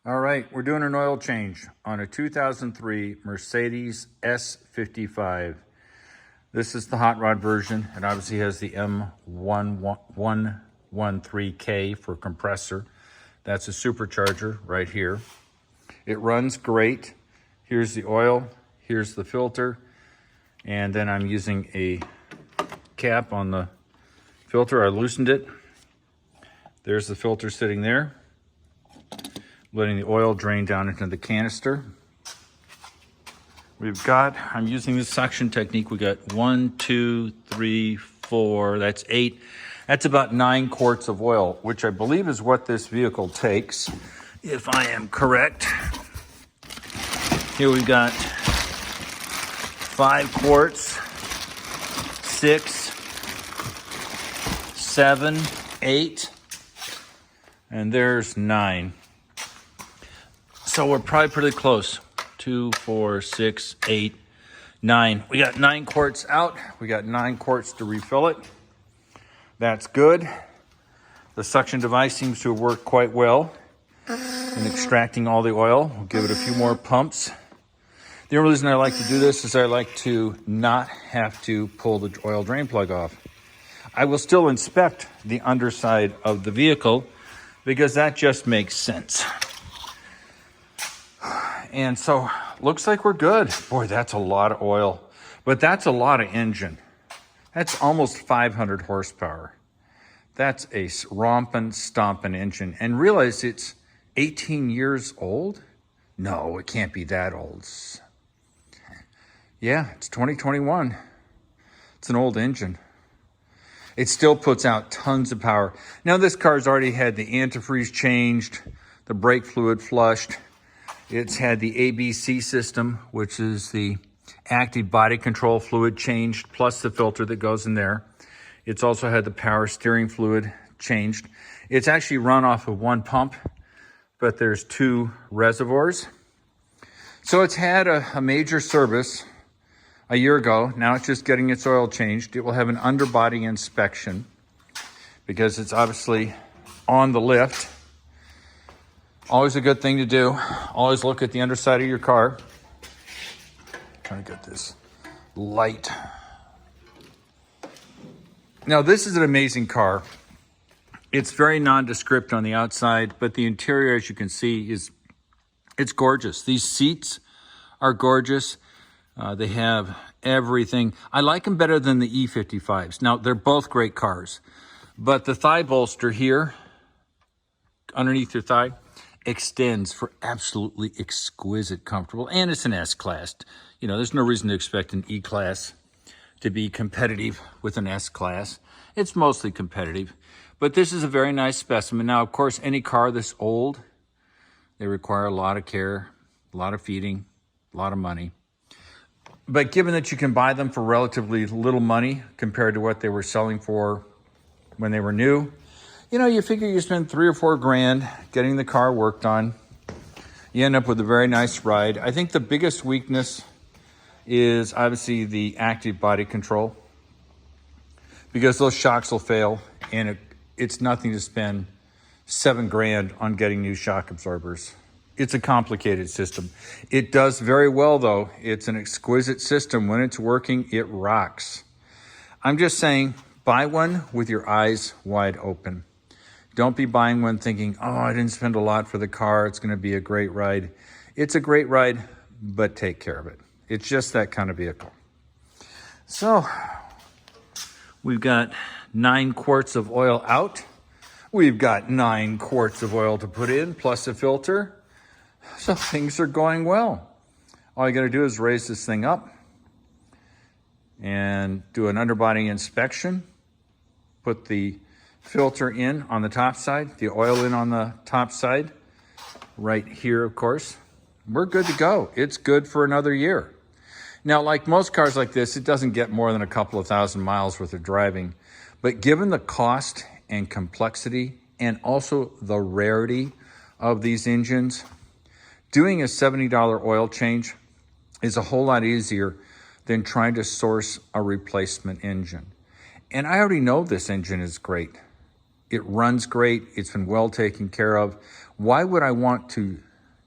All right, we're doing an oil change on a 2003 Mercedes S55. This is the hot rod version. It obviously has the M113K for compressor. That's a supercharger right here. It runs great. Here's the oil, here's the filter, and then I'm using a cap on the filter. I loosened it. There's the filter sitting there, letting the oil drain down into the canister. I'm using this suction technique. We got 1, 2, 3, 4, that's 8. That's about 9 quarts of oil, which I believe is what this vehicle takes, if I am correct. Here we've got 5 quarts, 6, 7, 8, and there's 9. So we're probably pretty close. 2, 4, 6, 8, 9. We got 9 quarts out. We got 9 quarts to refill it. That's good. The suction device seems to have worked quite well in extracting all the oil. We'll give it a few more pumps. The only reason I like to do this is I like to not have to pull the oil drain plug off. I will still inspect the underside of the vehicle because that just makes sense. And so, looks like we're good. Boy, that's a lot of oil, but that's a lot of engine. That's almost 500 horsepower. That's a rompin', stompin' engine. And realize it's 18 years old? No, it can't be that old. Yeah, it's 2021. It's an old engine. It still puts out tons of power. Now, this car's already had the antifreeze changed, the brake fluid flushed. It's had the ABC system, which is the active body control fluid changed, plus the filter that goes in there. It's also had the power steering fluid changed. It's actually run off of one pump, but there's 2 reservoirs. So it's had a major service a year ago. Now it's just getting its oil changed. It will have an underbody inspection because it's obviously on the lift. Always a good thing to do. Always look at the underside of your car. Trying to get this light. Now, this is an amazing car. It's very nondescript on the outside, but the interior, as you can see, it's gorgeous. These seats are gorgeous. They have everything. I like them better than the E55s. Now, they're both great cars, but the thigh bolster here, underneath your thigh, extends for absolutely exquisite comfortable, and it's an S-Class. You know, there's no reason to expect an E-Class to be competitive with an S-Class. It's mostly competitive, but this is a very nice specimen. Now, of course, any car this old, they require a lot of care, a lot of feeding, a lot of money. But given that you can buy them for relatively little money compared to what they were selling for when they were new, you know, you figure you spend $3 or $4 grand getting the car worked on. You end up with a very nice ride. I think the biggest weakness is obviously the active body control, because those shocks will fail, and it's nothing to spend $7 grand on getting new shock absorbers. It's a complicated system. It does very well, though. It's an exquisite system. When it's working, it rocks. I'm just saying, buy one with your eyes wide open. Don't be buying one thinking, oh, I didn't spend a lot for the car. It's going to be a great ride. It's a great ride, but take care of it. It's just that kind of vehicle. So we've got 9 quarts of oil out. We've got 9 quarts of oil to put in, plus a filter. So things are going well. All you got to do is raise this thing up and do an underbody inspection. Put the filter in on the top side, the oil in on the top side, right here, of course. We're good to go. It's good for another year. Now, like most cars like this, it doesn't get more than a couple of thousand miles worth of driving. But given the cost and complexity and also the rarity of these engines, doing a $70 oil change is a whole lot easier than trying to source a replacement engine. And I already know this engine is great. It runs great. It's been well taken care of. Why would I want to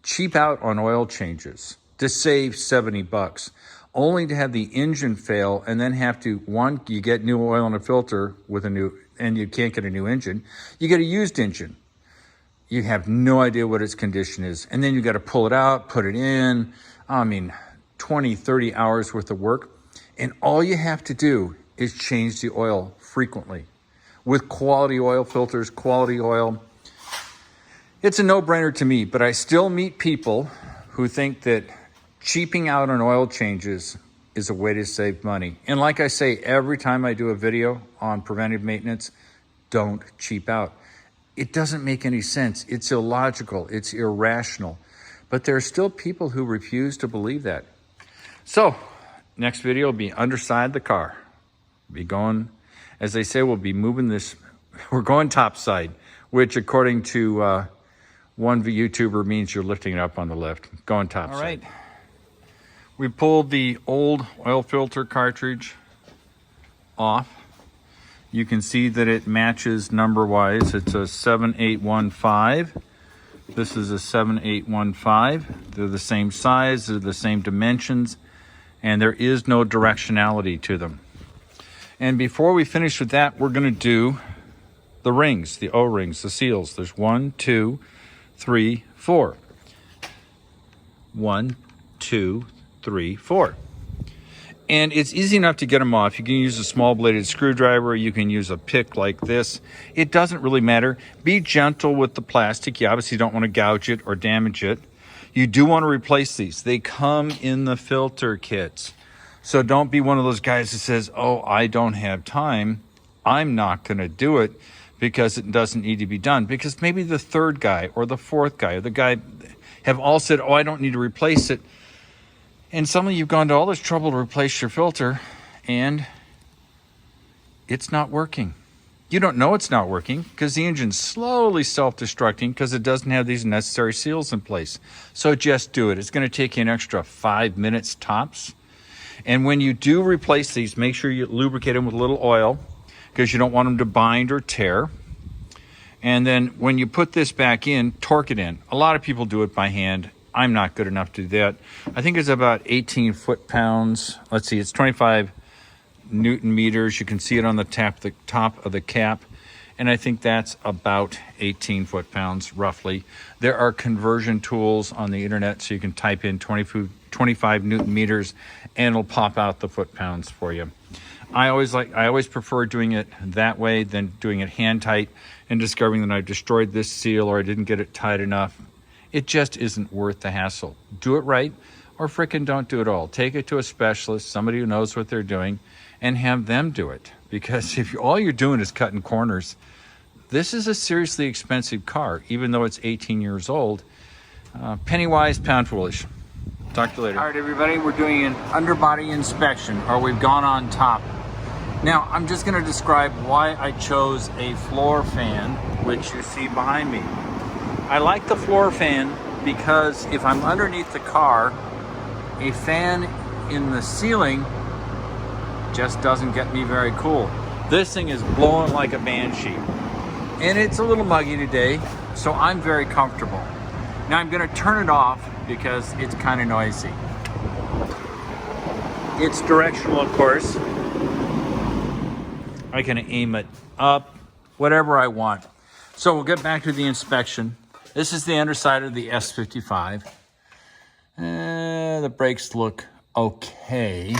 cheap out on oil changes to save 70 bucks, only to have the engine fail and then have to, one, you get new oil in a filter with a new, and you can't get a new engine. You get a used engine. You have no idea what its condition is. And then you got to pull it out, put it in. I mean, 20, 30 hours worth of work. And all you have to do is change the oil frequently with quality oil filters, quality oil. It's a no-brainer to me, but I still meet people who think that cheaping out on oil changes is a way to save money. And like I say, every time I do a video on preventive maintenance, don't cheap out. It doesn't make any sense. It's illogical. It's irrational. But there are still people who refuse to believe that. So, next video will be underside the car. Be going, as they say, we'll be moving this. We're going topside, which according to one YouTuber means you're lifting it up on the lift. Going topside. All right. We pulled the old oil filter cartridge off. You can see that it matches number-wise. It's a 7815. This is a 7815. They're the same size, they're the same dimensions, and there is no directionality to them. And before we finish with that, we're going to do the rings, the O-rings, the seals. There's 1, 2, 3, 4. 1, 2, 3, 4. And it's easy enough to get them off. You can use a small bladed screwdriver. You can use a pick like this. It doesn't really matter. Be gentle with the plastic. You obviously don't want to gouge it or damage it. You do want to replace these. They come in the filter kits. So don't be one of those guys that says, oh, I don't have time. I'm not going to do it because it doesn't need to be done. Because maybe the third guy or the fourth guy or the guy have all said, oh, I don't need to replace it. And suddenly you've gone to all this trouble to replace your filter and it's not working. You don't know it's not working because the engine's slowly self-destructing because it doesn't have these necessary seals in place. So just do it. It's going to take you an extra 5 minutes tops. And when you do replace these, make sure you lubricate them with a little oil because you don't want them to bind or tear. And then when you put this back in, torque it in. A lot of people do it by hand. I'm not good enough to do that. I think it's about 18 foot-pounds. Let's see, it's 25 Newton meters. You can see it on the top of the cap. And I think that's about 18 foot-pounds, roughly. There are conversion tools on the internet, so you can type in 25 Newton meters, and it'll pop out the foot-pounds for you. I always prefer doing it that way than doing it hand tight and discovering that I destroyed this seal or I didn't get it tight enough. It just isn't worth the hassle. Do it right or frickin' don't do it all. Take it to a specialist, somebody who knows what they're doing, and have them do it. Because if all you're doing is cutting corners, this is a seriously expensive car, even though it's 18 years old. Penny wise, pound foolish. Talk to you later. All right, everybody, we're doing an underbody inspection, or we've gone on top. Now, I'm just gonna describe why I chose a floor fan, which you see behind me. I like the floor fan because if I'm underneath the car, a fan in the ceiling just doesn't get me very cool. This thing is blowing like a banshee. And it's a little muggy today, so I'm very comfortable. Now I'm gonna turn it off because it's kind of noisy. It's directional, of course. I can aim it up, whatever I want. So we'll get back to the inspection. This is the underside of the S55. The brakes look okay.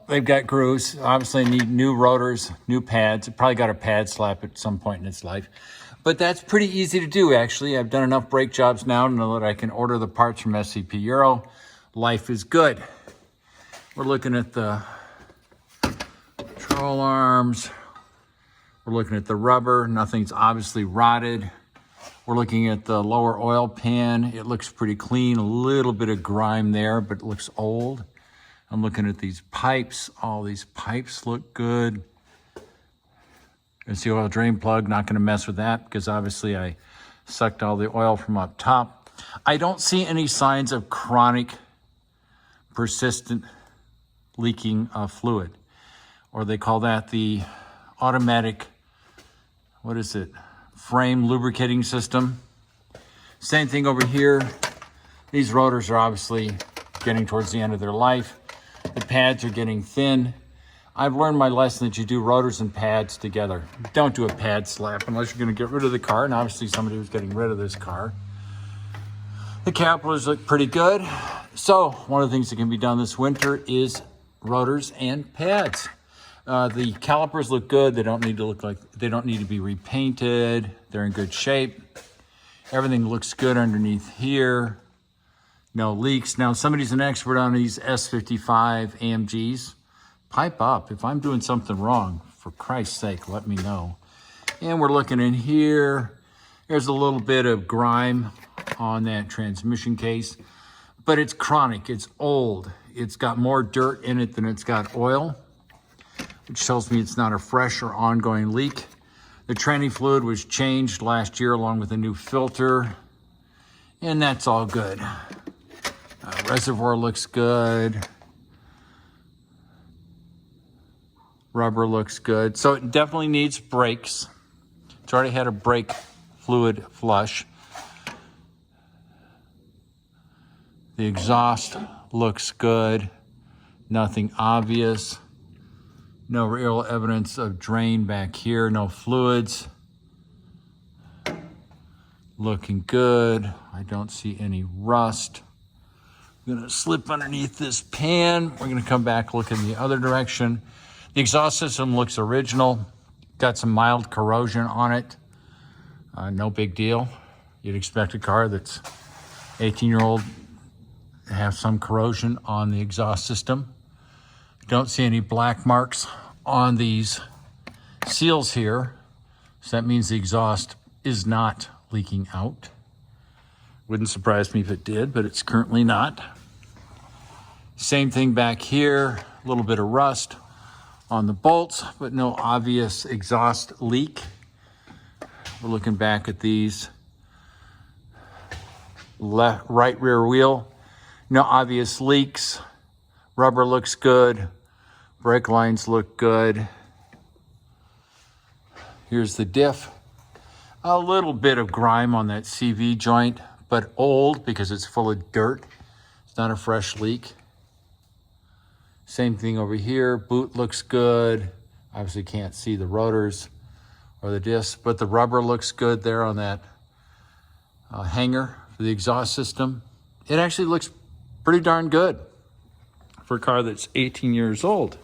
They've got grooves. Obviously need new rotors, new pads. It probably got a pad slap at some point in its life. But that's pretty easy to do, actually. I've done enough brake jobs now to know that I can order the parts from FCPEURO. Life is good. We're looking at the control arms. We're looking at the rubber. Nothing's obviously rotted. We're looking at the lower oil pan. It looks pretty clean. A little bit of grime there, but it looks old. I'm looking at these pipes. All these pipes look good. It's the oil drain plug. Not going to mess with that because obviously I sucked all the oil from up top. I don't see any signs of chronic, persistent leaking of fluid. Or they call that the automatic, what is it, frame lubricating system. Same thing over here. These rotors are obviously getting towards the end of their life. The pads are getting thin. I've learned my lesson that you do rotors and pads together. Don't do a pad slap unless you're going to get rid of the car, and obviously somebody was getting rid of this car. The calipers look pretty good. So one of the things that can be done this winter is rotors and pads. The calipers look good. They don't need to be repainted. They're in good shape. Everything looks good underneath here. No leaks. Now, somebody's an expert on these S55 AMGs. Pipe up. If I'm doing something wrong, for Christ's sake, let me know. And we're looking in here. There's a little bit of grime on that transmission case, but it's chronic. It's old. It's got more dirt in it than it's got oil, which tells me it's not a fresh or ongoing leak. The tranny fluid was changed last year along with a new filter, and that's all good. Reservoir looks good. Rubber looks good. So it definitely needs brakes. It's already had a brake fluid flush. The exhaust looks good. Nothing obvious. No real evidence of drain back here. No fluids. Looking good. I don't see any rust. I'm gonna slip underneath this pan. We're gonna come back, look in the other direction. The exhaust system looks original. Got some mild corrosion on it. No big deal. You'd expect a car that's 18-year-old to have some corrosion on the exhaust system. Don't see any black marks on these seals here. So that means the exhaust is not leaking out. Wouldn't surprise me if it did, but it's currently not. Same thing back here, a little bit of rust on the bolts, but no obvious exhaust leak. We're looking back at these. Right rear wheel, no obvious leaks. Rubber looks good. Brake lines look good. Here's the diff. A little bit of grime on that CV joint, but old because it's full of dirt. It's not a fresh leak. Same thing over here. Boot looks good. Obviously can't see the rotors or the discs, but the rubber looks good there on that hanger for the exhaust system. It actually looks pretty darn good for a car that's 18 years old.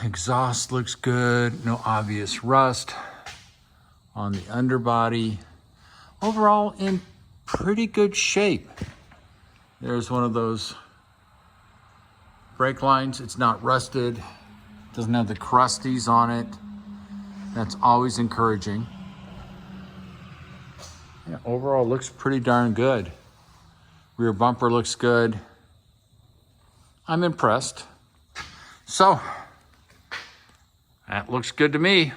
Exhaust looks good. No obvious rust on the underbody. Overall, in pretty good shape. There's one of those brake lines. It's not rusted. Doesn't have the crusties on it. That's always encouraging. Yeah, overall looks pretty darn good. Rear bumper looks good. I'm impressed. So, that looks good to me.